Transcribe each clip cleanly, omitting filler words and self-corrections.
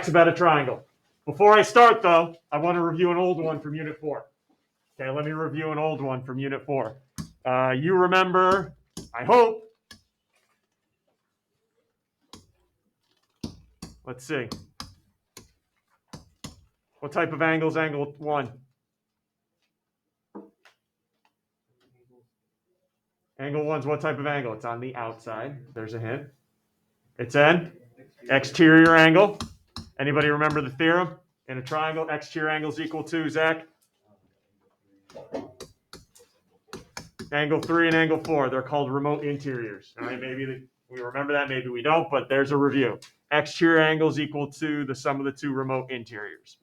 facts about a triangle. Before I start, though, I want to review an old one from Unit 4. Okay, let me review an old one from Unit 4. You remember, I hope. Let's see. What type of angle is angle 1? Angle 1's what type of angle? It's on the outside. There's a hint. It's an exterior angle. Anybody remember the theorem? In a triangle, exterior angle is equal to, Zach? Angle 3 and angle 4. They're called remote interiors. All right, maybe we remember that, maybe we don't, but there's a review. Exterior angle is equal to the sum of the two remote interiors.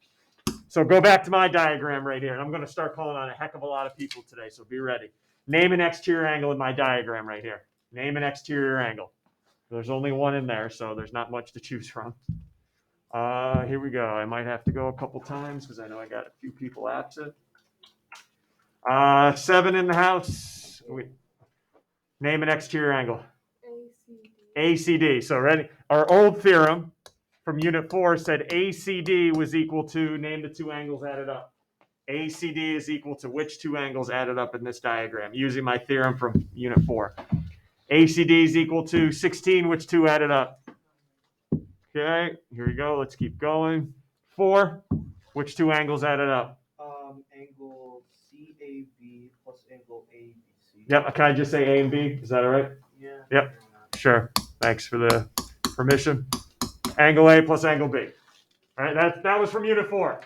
So go back to my diagram right here, and I'm going to start calling on a heck of a lot of people today, so be ready. Name an exterior angle in my diagram right here. Name an exterior angle. There's only one in there, so there's not much to choose from. Here we go. I might have to go a couple times because I know I got a few people absent. 7 in the house. Name an exterior angle. ACD. So ready? Our old theorem from Unit 4 said ACD was equal to, name the two angles added up. ACD is equal to which two angles added up in this diagram, using my theorem from Unit 4. ACD is equal to 16, which two added up? Okay, here we go. Let's keep going. 4, which two angles added up? Angle CAB plus angle ABC. Yep, can I just say A and B? Is that all right? Yeah. Yep, sure. Thanks for the permission. Angle A plus angle B. All right, that was from Unit 4.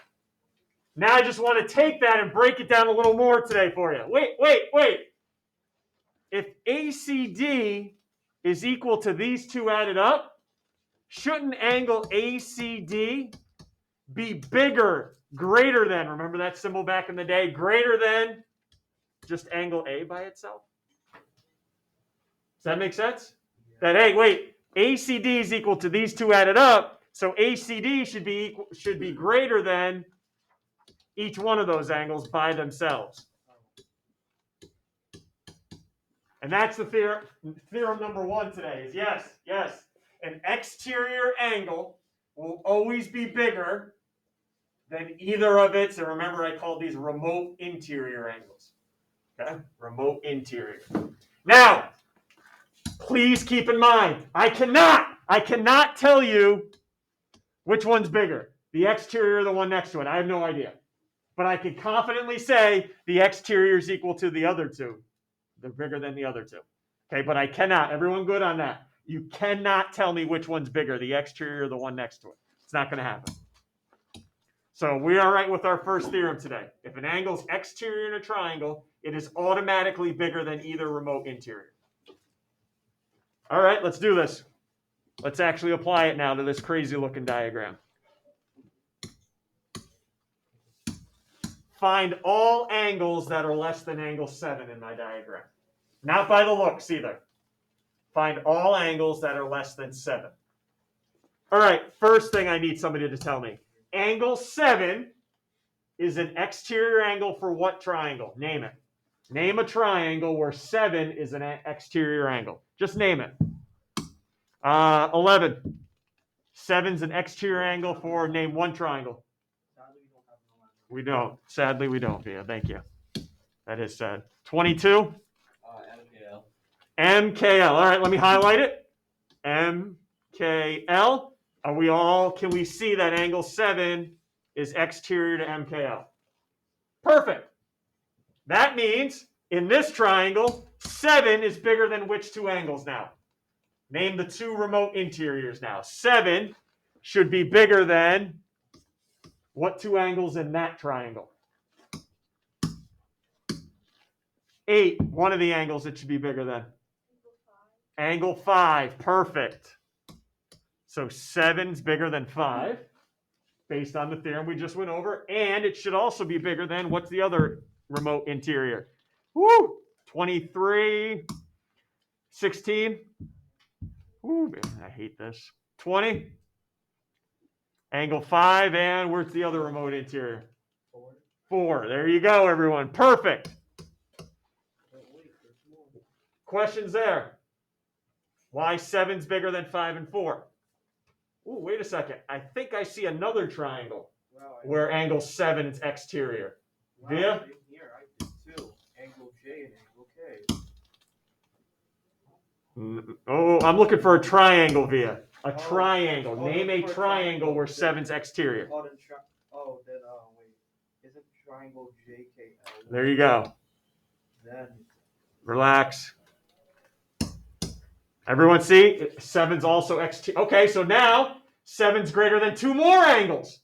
Now I just want to take that and break it down a little more today for you. Wait. If ACD is equal to these two added up, shouldn't angle ACD be bigger, greater than, remember that symbol back in the day, greater than just angle A by itself? Does that make sense? That, hey, wait, ACD is equal to these two added up, so ACD should be greater than each one of those angles by themselves. And that's the theorem number 1 today is yes, an exterior angle will always be bigger than either of its, and remember I called these remote interior angles. Okay? Remote interior. Now, please keep in mind, I cannot tell you which one's bigger, the exterior or the one next to it. I have no idea. But I can confidently say the exterior is equal to the other two. They're bigger than the other two. Okay, but I cannot. Everyone good on that? You cannot tell me which one's bigger, the exterior or the one next to it. It's not going to happen. So we are right with our first theorem today. If an angle is exterior in a triangle, it is automatically bigger than either remote interior. All right, let's do this. Let's actually apply it now to this crazy looking diagram. Find all angles that are less than angle 7 in my diagram. Not by the looks either. Find all angles that are less than 7. All right, first thing I need somebody to tell me. Angle 7 is an exterior angle for what triangle? Name it. Name a triangle where 7 is an exterior angle. Just name it. 11. 7's an exterior angle for, name one triangle. We don't. Sadly, we don't, Via. Thank you. That is sad. 22? MKL. MKL. All right, let me highlight it. MKL. Can we see that angle 7 is exterior to MKL? Perfect. That means in this triangle, 7 is bigger than which two angles now? Name the two remote interiors now. 7 should be bigger than what two angles in that triangle? 8, one of the angles it should be bigger than. Angle 5, perfect. So 7's bigger than 5, based on the theorem we just went over, and it should also be bigger than, what's the other remote interior? 23, 16. I hate this. 20. Angle 5, and where's the other remote interior? 4. There you go, everyone. Perfect. Questions there? Why 7's bigger than 5 and 4? Ooh, wait a second. I think I see another triangle Wow, where angle 7 is exterior. wow, Via? same here, I did too. Angle J and angle K. Oh, I'm looking for a triangle, Via. A Oh. triangle. Oh, Name look a for a triangle where triangle. 7's exterior. Oh, then wait. Isn't triangle JKL? There you go. Then Relax. Everyone see? 7's also exterior. Okay, so now 7's greater than 2 more angles.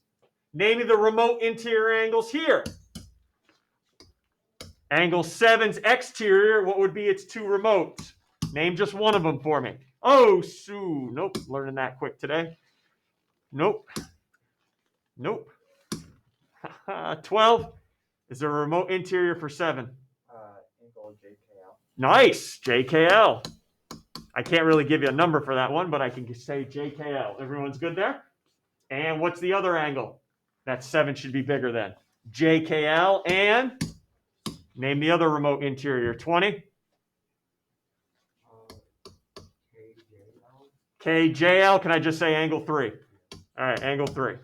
Naming the remote interior angles here. Angle 7's exterior, what would be its 2 remotes? Name just one of them for me. Oh, Sue. Nope. Learning that quick today. Nope. Nope. 12 is there a remote interior for 7. angle JKL. Nice. JKL. I can't really give you a number for that one, but I can say JKL. Everyone's good there? And what's the other angle? That 7 should be bigger than. JKL and name the other remote interior. 20. KJL. KJL. Can I just say angle 3? All right, angle 3.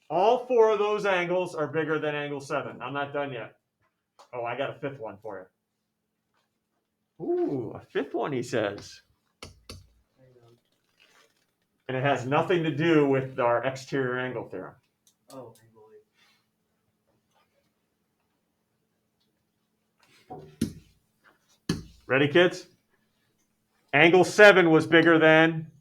All 4 of those angles are bigger than angle 7. I'm not done yet. Oh, I got a 5th one for you. Ooh, a 5th one, he says. And it has nothing to do with our exterior angle theorem. Oh, angle Ready, kids? Angle 7 was bigger than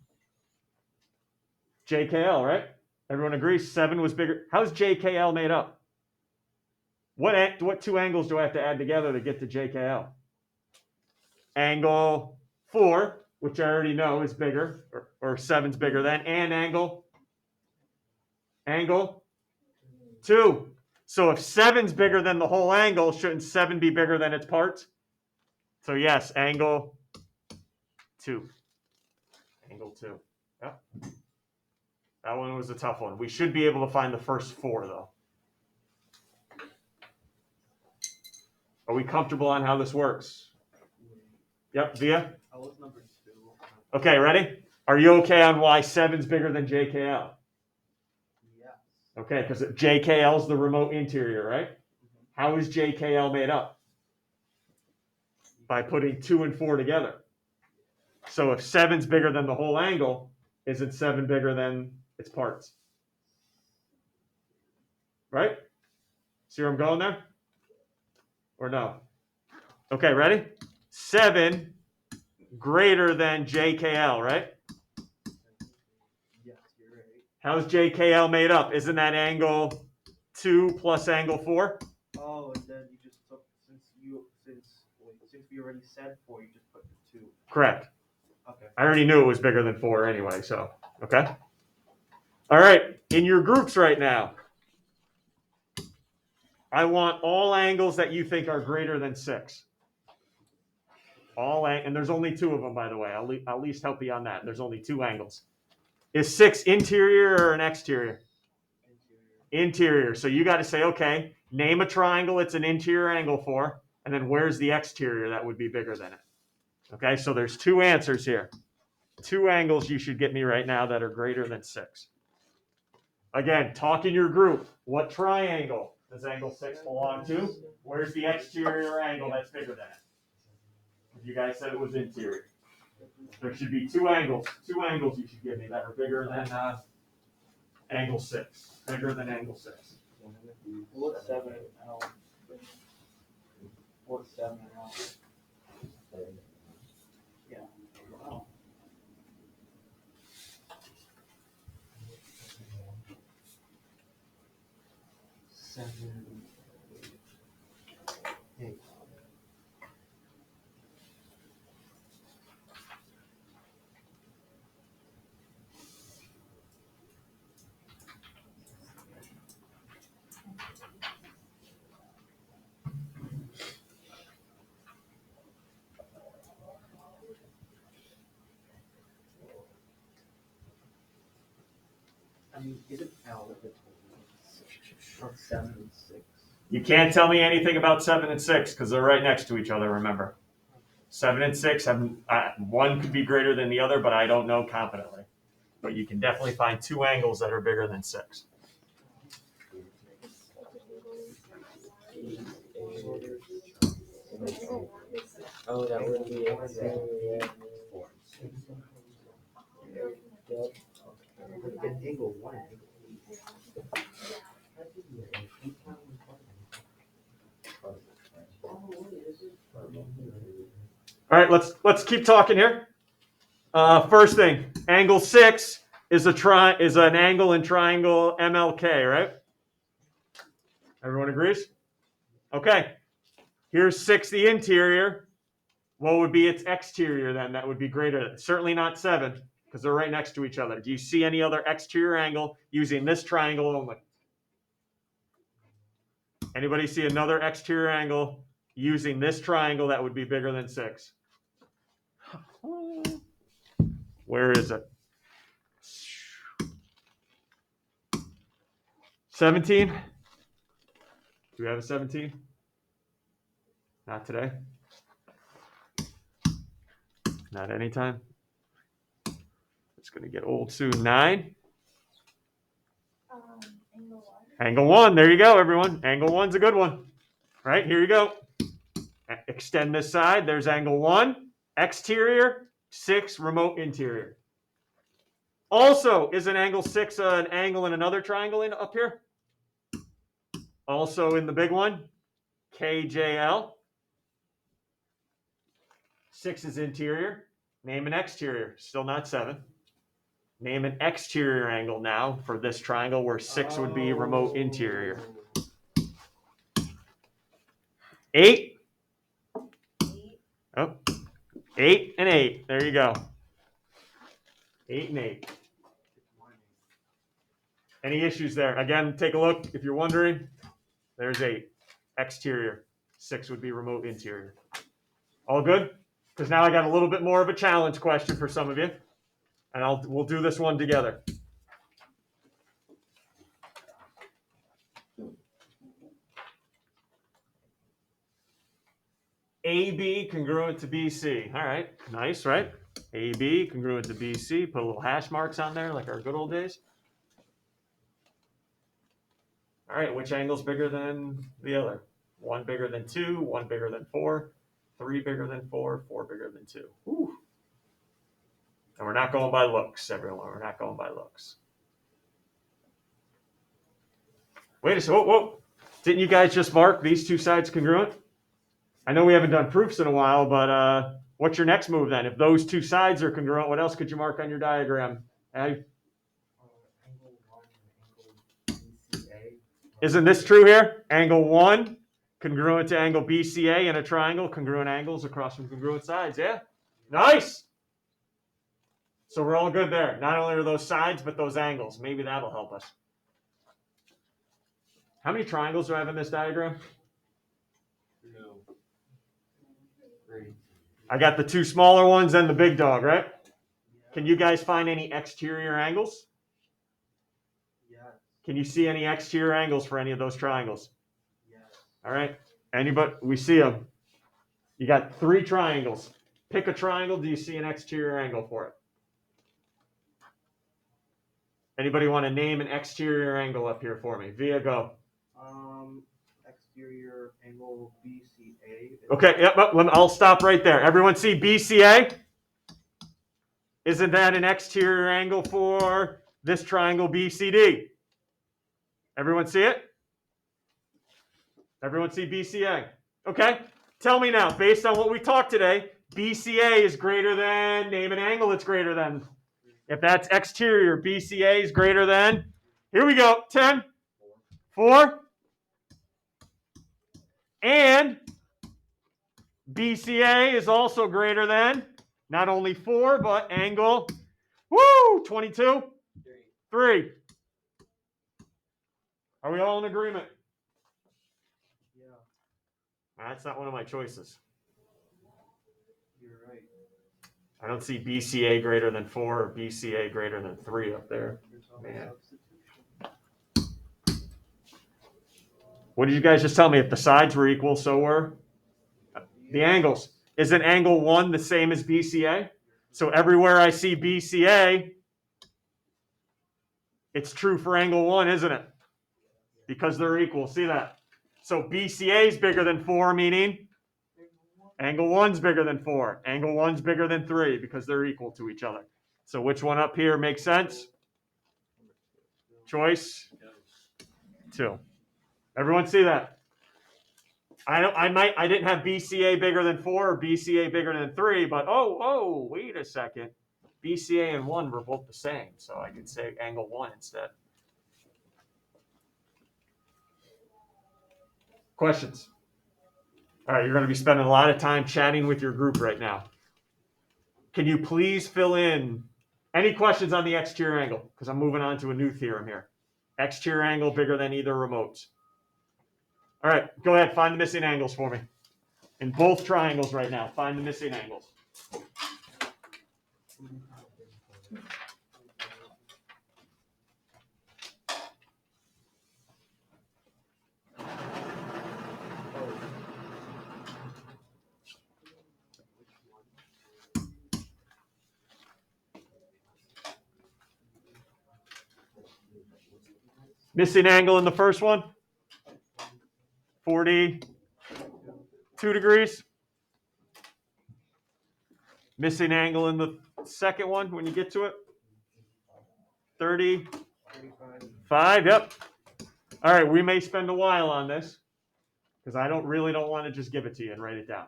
JKL, right? Everyone agrees 7 was bigger. How's JKL made up? What 2 angles do I have to add together to get to JKL? Angle 4, which I already know is bigger, or 7's bigger than, and angle 2. So if 7's bigger than the whole angle, shouldn't 7 be bigger than its parts? So yes, angle 2. Angle 2. Yep. That one was a tough one. We should be able to find the first 4, though. Are we comfortable on how this works? Yep, Via? I was number 2. Okay, ready? Are you okay on why 7's bigger than JKL? Yes. Okay, because JKL is the remote interior, right? Mm-hmm. How is JKL made up? By putting 2 and 4 together. So if 7's bigger than the whole angle, isn't 7 bigger than its parts? Right? See where I'm going there? Or no? Okay, ready? 7 greater than JKL, right? Yes, you're right. How's JKL made up? Isn't that angle 2 plus angle 4? Oh, and then you just took since we already said 4, you just put the 2. Correct. Okay. I already knew it was bigger than 4 anyway, so, okay? All right, in your groups right now, I want all angles that you think are greater than 6. And there's only 2 of them, by the way. I'll at least help you on that. There's only 2 angles. Is 6 interior or an exterior? Interior. So you got to say, okay, name a triangle it's an interior angle for, and then where's the exterior that would be bigger than it? Okay, so there's 2 answers here. 2 angles you should get me right now that are greater than 6. Again, talk in your group. What triangle does angle 6 belong to? Where's the exterior angle that's bigger than it? You guys said it was interior. There should be 2 angles. 2 angles you should give me that are bigger than angle 6. Bigger than angle 6. What's 7 L? What's 7 L? Yeah. Wow. Seven. 8. I mean, is it L if it's 7 and 6? You can't tell me anything about 7 and 6 because they're right next to each other, remember. 7 and 6 have one could be greater than the other, but I don't know confidently. but you can definitely find two angles that are bigger than 6. Oh, that would be Angle 1 and All right, let's keep talking here. First thing, angle 6 is an angle in triangle MLK, right? Everyone agrees? Okay. Here's 6, the interior. What would be its exterior then? That would be greater. Certainly not 7, because they're right next to each other. Do you see any other exterior angle using this triangle only? Anybody see another exterior angle using this triangle that would be bigger than 6? Where is it? 17? Do we have a 17? Not today. Not anytime. It's going to get old soon. 9? Angle 1. Angle 1. There you go, everyone. Angle 1's a good one. Right, here you go. Extend this side. There's angle 1. Exterior. 6. Remote interior. Also, is an angle 6 an angle in another triangle up here? Also in the big one, KJL. 6 is interior. Name an exterior. Still not 7. Name an exterior angle now for this triangle where 6 would be remote interior. 8. Oh, 8 and 8. There you go. 8 and 8. Any issues there? Again, take a look if you're wondering. There's 8. Exterior. 6 would be remote interior. All good? Because now I got a little bit more of a challenge question for some of you. And we'll do this one together. AB congruent to BC. All right, nice, right? AB congruent to BC. Put a little hash marks on there like our good old days. All right, which angle's bigger than the other? 1 bigger than 2, 1 bigger than 4, 3 bigger than 4, 4 bigger than 2. Whew. And we're not going by looks, everyone. We're not going by looks. Wait a second. Whoa. Didn't you guys just mark these two sides congruent? I know we haven't done proofs in a while, but what's your next move then? If those two sides are congruent, what else could you mark on your diagram? Angle 1 and angle BCA. Isn't this true here? Angle 1 congruent to angle BCA in a triangle, congruent angles across from congruent sides, yeah? Nice! So we're all good there. Not only are those sides, but those angles. Maybe that'll help us. How many triangles do I have in this diagram? 3. I got the 2 smaller ones and the big dog, right? Can you guys find any exterior angles? Yes. Can you see any exterior angles for any of those triangles? Yes. All right. Anybody? We see them. You got 3 triangles. Pick a triangle. Do you see an exterior angle for it? Anybody want to name an exterior angle up here for me? Via, go. Exterior angle BCA. Okay. Yep. I'll stop right there. Everyone see BCA? Isn't that an exterior angle for this triangle BCD? Everyone see it? Everyone see BCA? Okay. Tell me now, based on what we talked today, BCA is greater than, name an angle it's greater than. If that's exterior, BCA is greater than, here we go, 10, 4, and BCA is also greater than, not only 4, but angle, 22, 3. Are we all in agreement? Yeah, That's not one of my choices. you're right. I don't see BCA greater than 4 or BCA greater than 3 up there. Man. What did you guys just tell me? If the sides were equal, so were the angles. Isn't angle 1 the same as BCA? So everywhere I see BCA, It's true for angle 1, isn't it? Because they're equal. See that? So BCA is bigger than 4, meaning angle 1's bigger than 4. Angle 1's bigger than 3 because they're equal to each other. So which one up here makes sense? Choice 2. Everyone see that? I didn't have BCA bigger than 4 or BCA bigger than 3, but wait a second. BCA and 1 were both the same, so I could say angle 1 instead. Questions? All right, you're going to be spending a lot of time chatting with your group right now. Can you please fill in any questions on the exterior angle? Because I'm moving on to a new theorem here. Exterior angle bigger than either remotes. All right, go ahead, find the missing angles for me. In both triangles right now, find the missing angles. Missing angle in the first one? 42 degrees. Missing angle in the second one when you get to it? 35. Yep. All right, we may spend a while on this because I really don't want to just give it to you and write it down.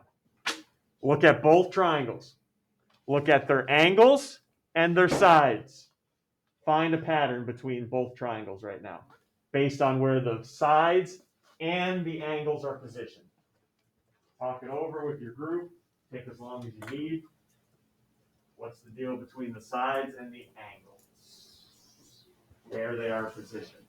Look at both triangles. Look at their angles and their sides. Find a pattern between both triangles right now based on where the sides and the angles are positioned. Talk it over with your group. Take as long as you need. What's the deal between the sides and the angles? Where they are positioned.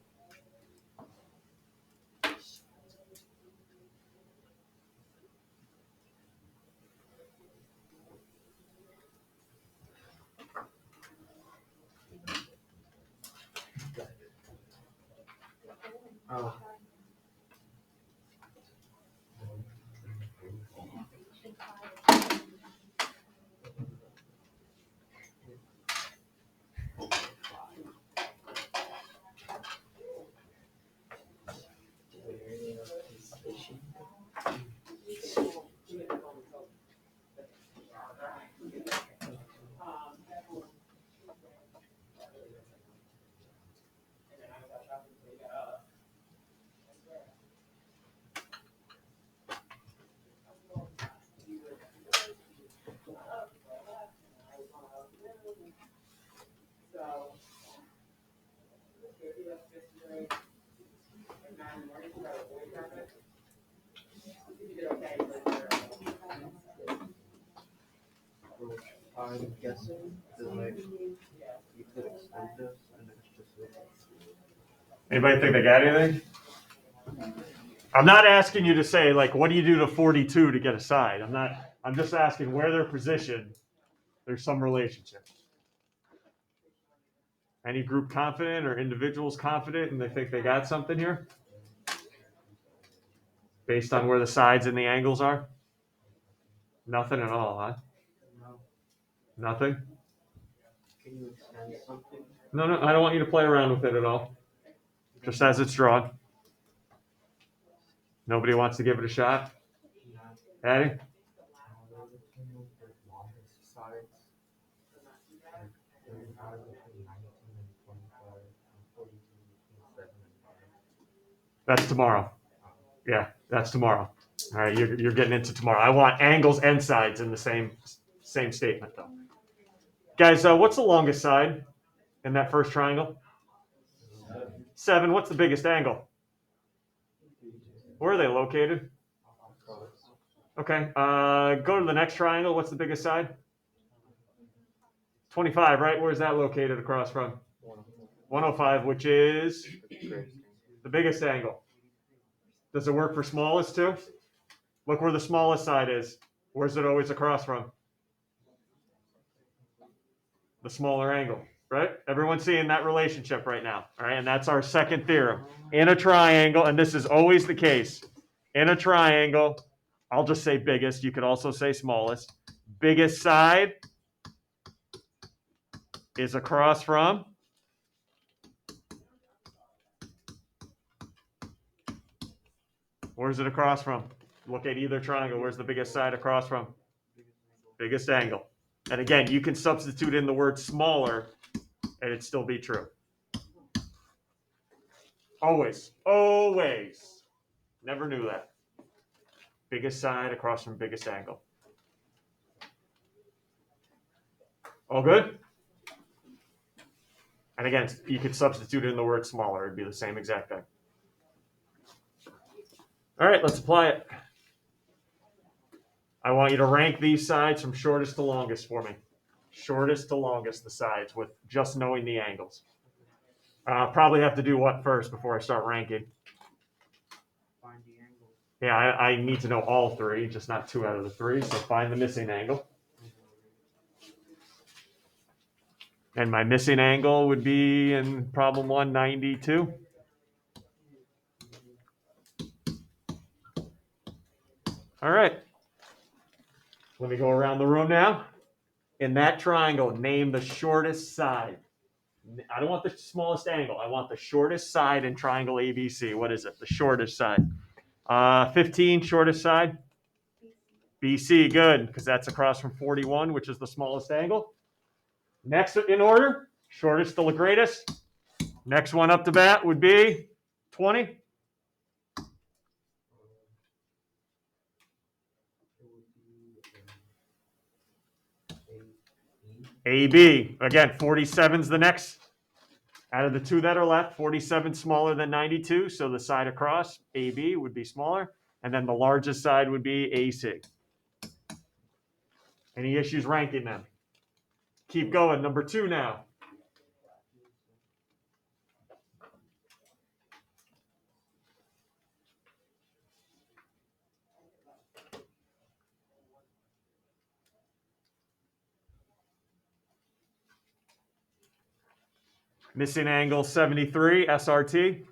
Oh. I'm guessing that like you could extend this and it's just Anybody think they got anything? I'm not asking you to say like, what do you do to 42 to get a side? I'm just asking where they're positioned. There's some relationship. Any group confident or individuals confident and they think they got something here? Based on where the sides and the angles are? Nothing at all, huh? no. Nothing? Can you extend something? No, I don't want you to play around with it at all. Just as it's drawn. Nobody wants to give it a shot? No. Addie? That's tomorrow. Yeah, that's tomorrow. All right, you're getting into tomorrow. I want angles and sides in the same statement, though. Guys, what's the longest side in that first triangle? 7. What's the biggest angle? Where are they located? Okay, go to the next triangle. What's the biggest side? 25, right? Where's that located across from? 105, which is the biggest angle. Does it work for smallest too? Look where the smallest side is. Where's it always across from? The smaller angle, right? Everyone's seeing that relationship right now, all right? And that's our second theorem. In a triangle, and this is always the case, in a triangle, I'll just say biggest. You could also say smallest. Biggest side is across from Where's it across from? Look at either triangle. Where's the biggest side across from? Biggest angle. And again, you can substitute in the word smaller and it'd still be true. Always. Always. Never knew that. Biggest side across from biggest angle. All good? And again, you could substitute in the word smaller. It'd be the same exact thing. All right, let's apply it. I want you to rank these sides from shortest to longest for me. Shortest to longest, the sides, with just knowing the angles. Probably have to do what first before I start ranking? Find the angle. Yeah, I need to know all three, just not 2 out of the 3. So find the missing angle. And my missing angle would be in problem 192. All right. Let me go around the room now. In that triangle, name the shortest side. I don't want the smallest angle. I want the shortest side in triangle ABC. What is it? The shortest side. 15, shortest side. BC, good, because that's across from 41, which is the smallest angle. Next in order, shortest to the greatest. Next one up to bat would be 20. AB. Again, 47's the next. Out of the 2 that are left, 47 smaller than 92, so the side across, AB, would be smaller. And then the largest side would be AC. Any issues ranking them? Keep going. Number 2 now. Missing angle 73, SRT.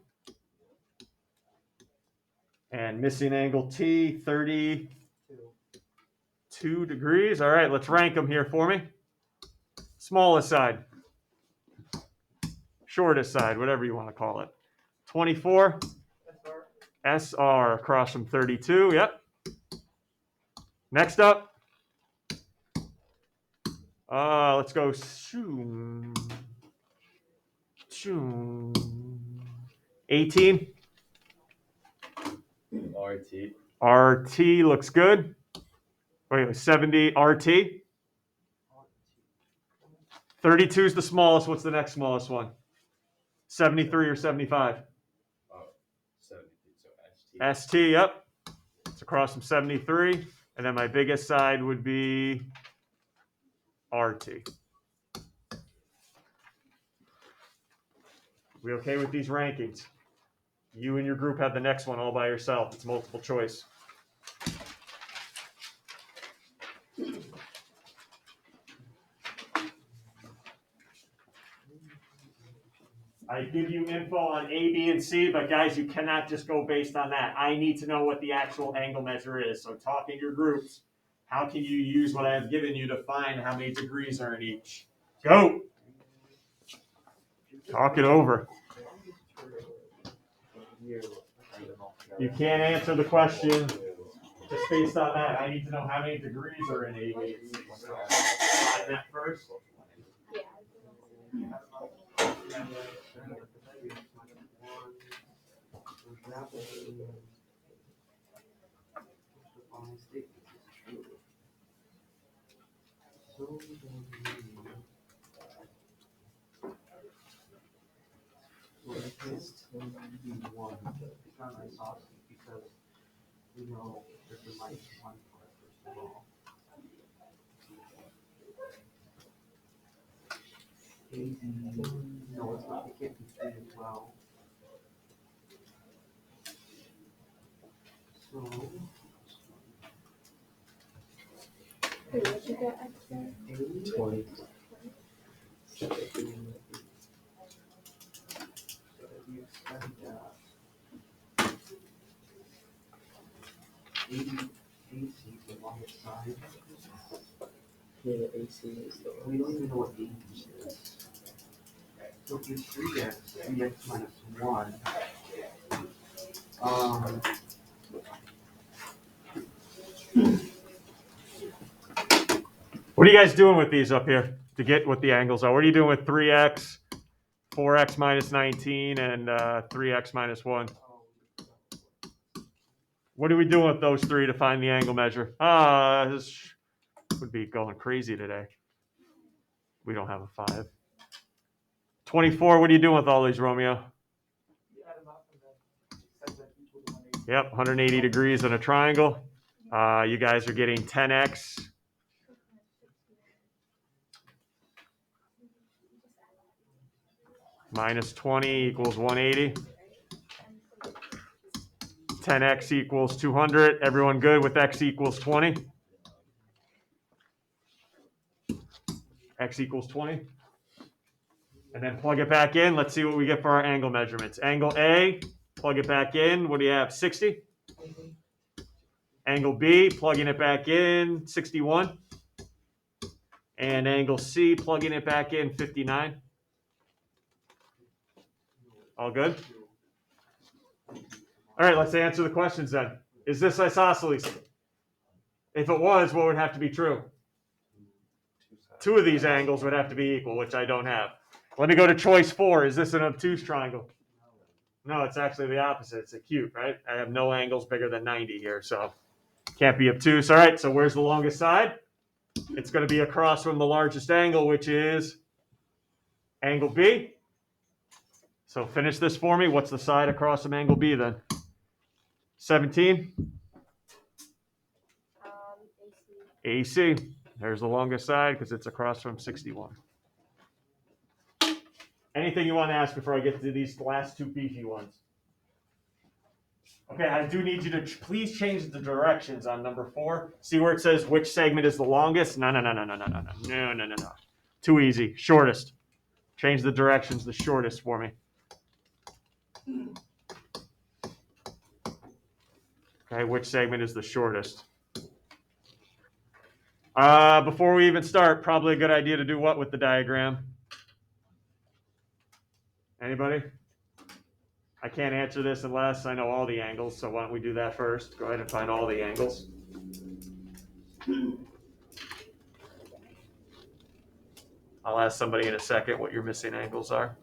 And missing angle T, 32 degrees. All right, let's rank them here for me. Smallest side. Shortest side, whatever you want to call it. 24. SR across from 32, yep. Next up. Let's go 18. RT looks good. Wait, 70 RT. 32 is the smallest. What's the next smallest one? 73 or 75? 73, so ST. ST, yep. It's across from 73. And then my biggest side would be RT. We okay with these rankings? You and your group have the next one all by yourself. It's multiple choice. I give you info on A, B, and C, but guys, you cannot just go based on that. I need to know what the actual angle measure is. So talk in your groups. How can you use what I've given you to find how many degrees are in each? Go! Talk it over. You can't answer the question just based on that. I need to know how many degrees are in A, B, and C. So find that first. It's not nice awesome because we know there's a minus 1 part first of all. No, it's not. It can't be 3 as well. So. Wait, what you got extra? 20. AC is the longest side. Yeah, AC is the We don't even know what AC is. So if you 3x minus 1, What are you guys doing with these up here to get what the angles are? What are you doing with 3x, 4x minus 19, and 3x minus 1? What are we doing with those three to find the angle measure? This would be going crazy today. We don't have a 5. 24, what are you doing with all these, Romeo? Yep, 180 degrees in a triangle. You guys are getting 10x. Minus 20 equals 180. 10x equals 200. Everyone good with x equals 20? X equals 20. And then plug it back in. Let's see what we get for our angle measurements. Angle A, plug it back in. What do you have, 60? Angle B, plugging it back in, 61. And angle C, plugging it back in, 59. All good? All right, let's answer the questions then. Is this isosceles? If it was, what would have to be true? Two of these angles would have to be equal, which I don't have. Let me go to choice 4. Is this an obtuse triangle? No, it's actually the opposite. It's acute, right? I have no angles bigger than 90 here, so can't be obtuse. All right, so where's the longest side? It's going to be across from the largest angle, which is angle B. So finish this for me. What's the side across from angle B then? 17? AC. There's the longest side because it's across from 61. Anything you want to ask before I get to these last two beefy ones? Okay, I do need you to please change the directions on number 4. See where it says which segment is the longest? No. Too easy. Shortest. Change the directions, the shortest for me. Okay, which segment is the shortest? Before we even start, probably a good idea to do what with the diagram? Anybody? I can't answer this unless I know all the angles, so why don't we do that first? Go ahead and find all the angles. I'll ask somebody in a second what your missing angles are.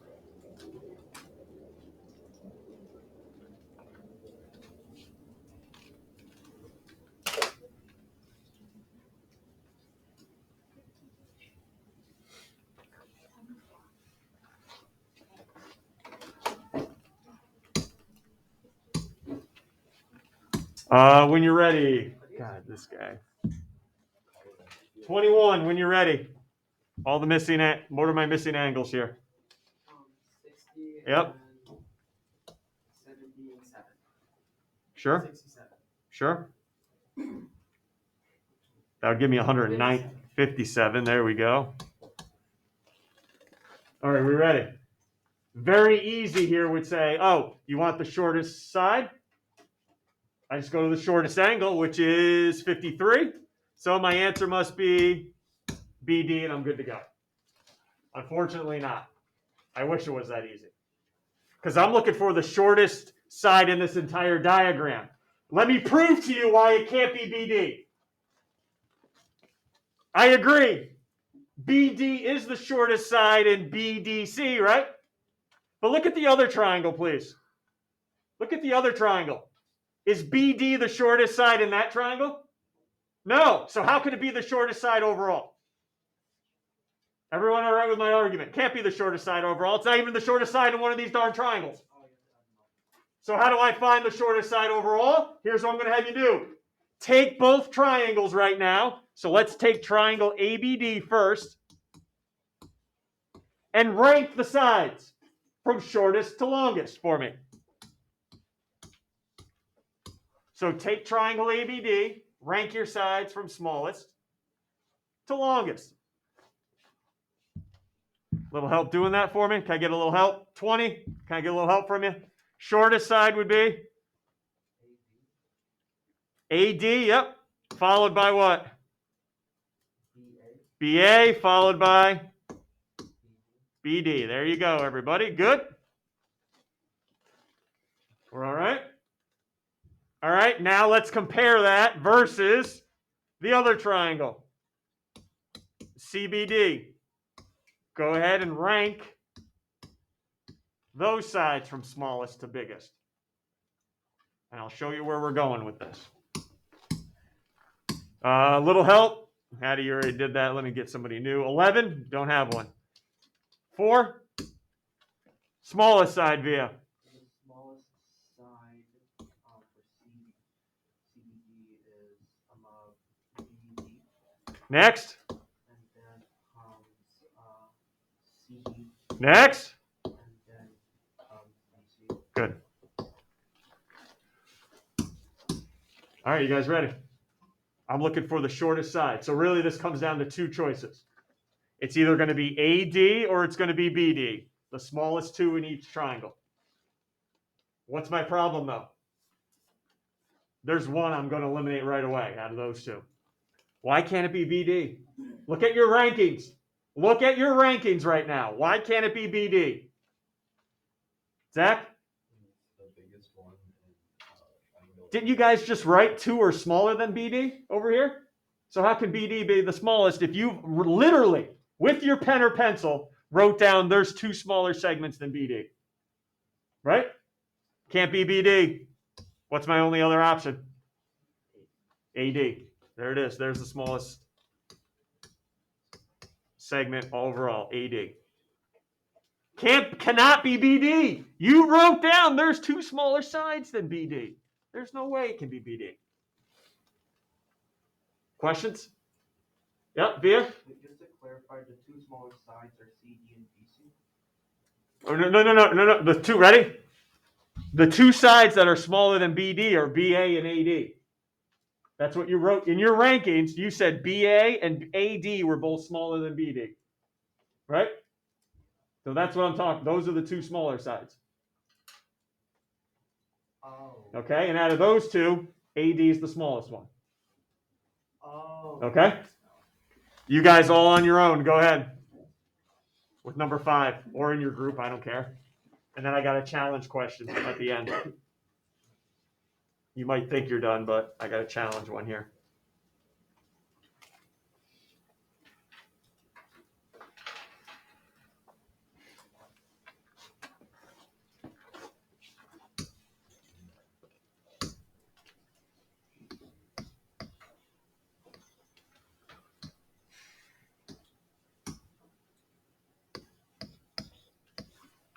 When you're ready. God, this guy. 21, when you're ready. All the missing, what are my missing angles here? 60 Yep. and 77. Sure? 67. Sure? That would give me 109, 57. There we go. All right, we ready? Very easy here would say, oh, you want the shortest side? I just go to the shortest angle, which is 53. So my answer must be BD, and I'm good to go. Unfortunately not. I wish it was that easy. Because I'm looking for the shortest side in this entire diagram. Let me prove to you why it can't be BD. I agree. BD is the shortest side in BDC, right? But look at the other triangle, please. Look at the other triangle. Is BD the shortest side in that triangle? No. So how could it be the shortest side overall? Everyone all right with my argument? Can't be the shortest side overall. It's not even the shortest side in one of these darn triangles. So how do I find the shortest side overall? Here's what I'm going to have you do. Take both triangles right now. So let's take triangle ABD first. And rank the sides from shortest to longest for me. So take triangle ABD, rank your sides from smallest to longest. Little help doing that for me? Can I get a little help? 20? Can I get a little help from you? Shortest side would be? AD, yep. Followed by what? BA, followed by? BD. There you go, everybody. Good? We're all right? All right, now let's compare that versus the other triangle. CBD. Go ahead and rank those sides from smallest to biggest. And I'll show you where we're going with this. Little help. Hattie, you already did that. Let me get somebody new. 11, don't have one. 4, smallest side via. The smallest side for CBD is BD, Next. and then CD, Next. and then BC. Good. All right, you guys ready? I'm looking for the shortest side. So really this comes down to 2 choices. It's either going to be AD or it's going to be BD, the smallest 2 in each triangle. What's my problem though? There's one I'm going to eliminate right away out of those 2. Why can't it be BD? Look at your rankings. Look at your rankings right now. Why can't it be BD? Zach? The biggest one in triangle. Didn't you guys just write 2 are smaller than BD over here? So how can BD be the smallest if you literally, with your pen or pencil, wrote down there's 2 smaller segments than BD? Right? Can't be BD. What's my only other option? AD. There it is. There's the smallest segment overall, AD. Cannot be BD. You wrote down there's 2 smaller sides than BD. There's no way it can be BD. Questions? Yep, Via? Just to clarify, the 2 smaller sides are CD and BC. Oh, no. The 2, ready? The 2 sides that are smaller than BD are BA and AD. That's what you wrote in your rankings. You said BA and AD were both smaller than BD. Right? So that's what I'm talking. Those are the 2 smaller sides. Oh. Okay? And out of those 2, AD is the smallest one. Oh. Okay? You guys all on your own. Go ahead. With number 5. Or in your group. I don't care. And then I got a challenge question at the end. You might think you're done, but I got a challenge one here.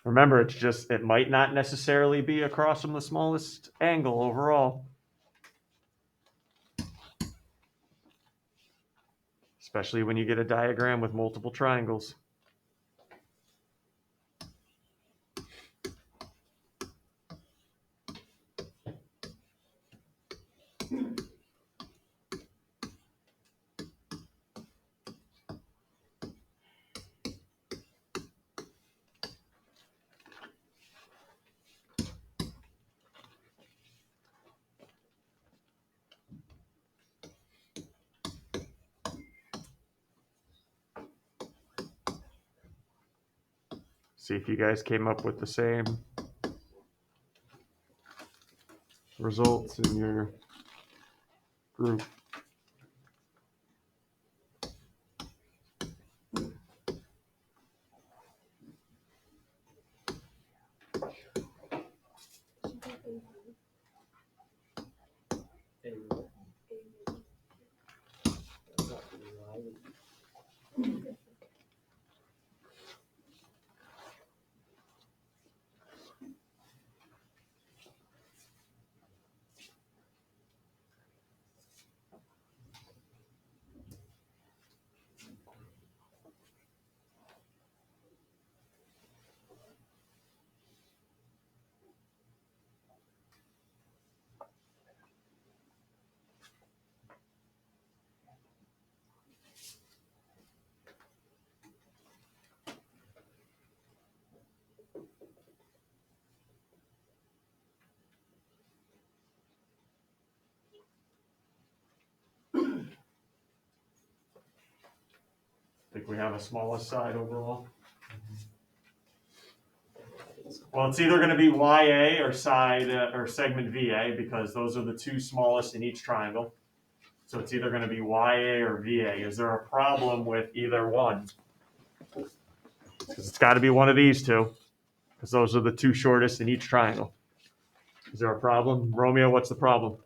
Remember, it might not necessarily be across from the smallest angle overall. Especially when you get a diagram with multiple triangles. See if you guys came up with the same results in your group. Think we have a smallest side overall? Well, it's either going to be YA or side or segment VA because those are the 2 smallest in each triangle. So it's either going to be YA or VA. Is there a problem with either one? Because it's got to be one of these two, because those are the two shortest in each triangle. Is there a problem? Romeo, what's the problem?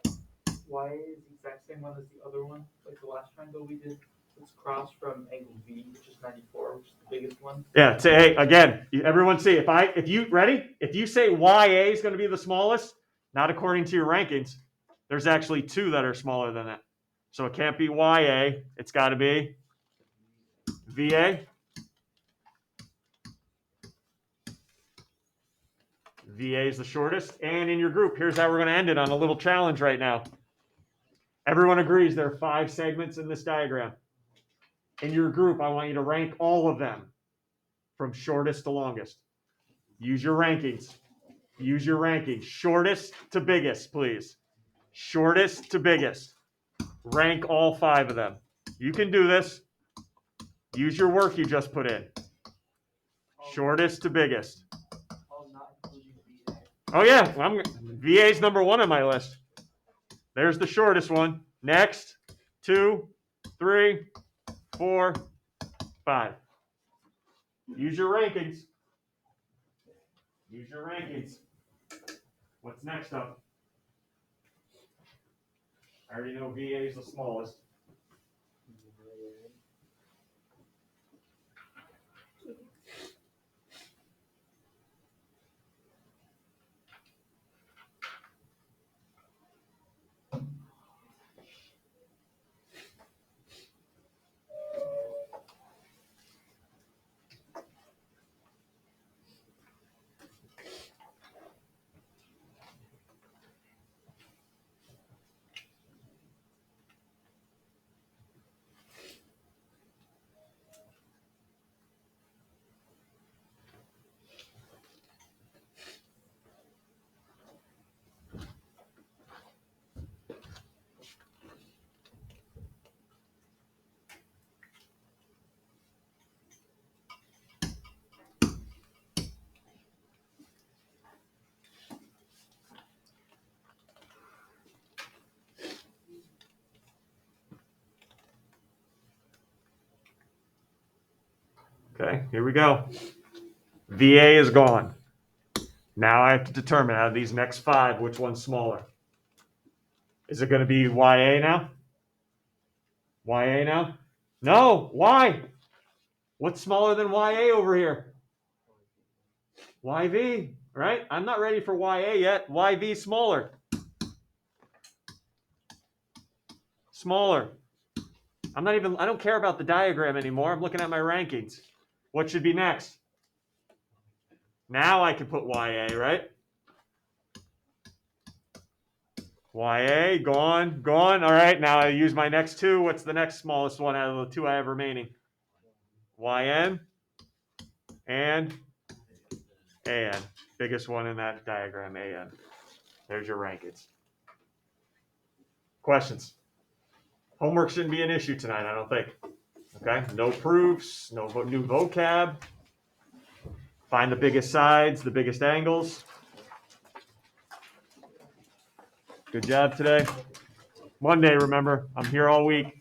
YA is the exact same one as the other one, like the last triangle we did. It's crossed from angle V, which is 94, which is the biggest one. Yeah, say, hey, again, everyone see, if you ready? If you say YA is going to be the smallest, not according to your rankings, there's actually two that are smaller than that. So it can't be YA, it's got to be VA. VA is the shortest. And in your group, here's how we're going to end it on a little challenge right now. Everyone agrees there are 5 segments in this diagram. In your group, I want you to rank all of them from shortest to longest. Use your rankings. Use your rankings. Shortest to biggest, please. Shortest to biggest. Rank all 5 of them. You can do this. Use your work you just put in. Shortest to biggest. Oh, not including VA. Oh yeah, VA's number 1 on my list. There's the shortest one. Next, 2, 3, 4, 5. Use your rankings. Use your rankings. What's next up? I already know VA is the smallest. Okay, here we go. VA is gone. Now I have to determine out of these next 5 which one's smaller. Is it going to be YA now? YA now? No, why? What's smaller than YA over here? YV, right? I'm not ready for YA yet. YV smaller. Smaller. I don't care about the diagram anymore. I'm looking at my rankings. What should be next? Now I can put YA, right? YA, gone. All right, now I use my next 2. What's the next smallest one out of the 2 I have remaining? YN and AN. Biggest one in that diagram, AN. There's your rankings. Questions? Homework shouldn't be an issue tonight, I don't think. Okay, no proofs, no new vocab. Find the biggest sides, the biggest angles. Good job today. Monday, remember, I'm here all week.